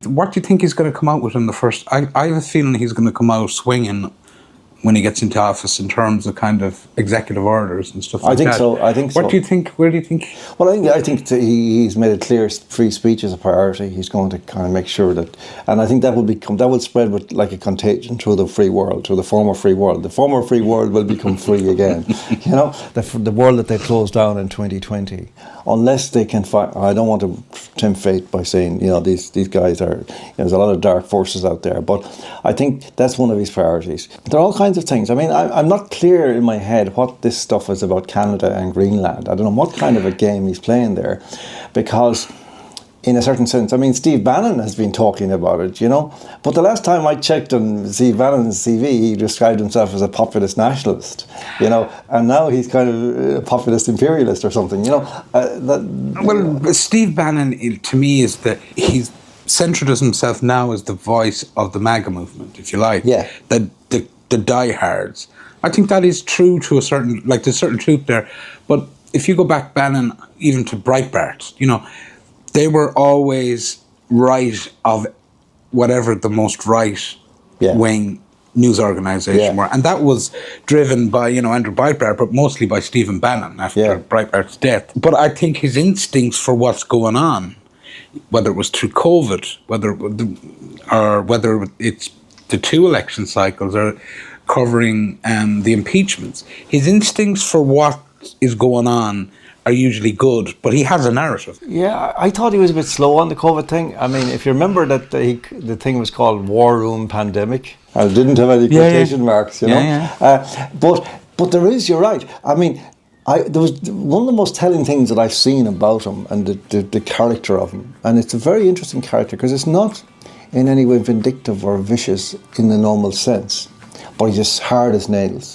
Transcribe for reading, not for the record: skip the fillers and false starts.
What do you think he's going to come out with in the first? I have a feeling he's going to come out swinging when he gets into office in terms of kind of executive orders and stuff like that. I think so. What do you think? Where do you think? Well, I think he's made it clear free speech is a priority. He's going to kind of make sure that, and I think that will spread with like a contagion through the free world, through the former free world. The former free world will become free again. You know, the world that they closed down in 2020, unless they can find. I don't want to tempt fate by saying, you know, these guys are. There's a lot of dark forces out there, but I think that's one of his priorities. There are all kinds of things. I mean, I'm not clear in my head what this stuff is about Canada and Greenland. I don't know what kind of a game he's playing there, because in a certain sense, I mean, Steve Bannon has been talking about it, you know, but the last time I checked on Steve Bannon's CV, he described himself as a populist nationalist, you know, and now he's kind of a populist imperialist or something, you know. Well, Steve Bannon, to me, is he's centred as himself now as the voice of the MAGA movement, if you like. Yeah. The diehards. I think that is true to a certain, like there's certain truth there. But if you go back, Bannon, even to Breitbart, you know, they were always right of whatever the most right-wing news organisation were. And that was driven by, you know, Andrew Breitbart, but mostly by Stephen Bannon after Breitbart's death. But I think his instincts for what's going on, whether it was through COVID, whether it's the 2 election cycles or covering the impeachments, his instincts for what is going on are usually good, but he has a narrative. Yeah, I thought he was a bit slow on the COVID thing. I mean, if you remember that the thing was called War Room Pandemic. I didn't have any quotation marks, you know. But there is, you're right. I mean, there was one of the most telling things that I've seen about him and the character of him. And it's a very interesting character because it's not in any way vindictive or vicious in the normal sense, but he's as hard as nails.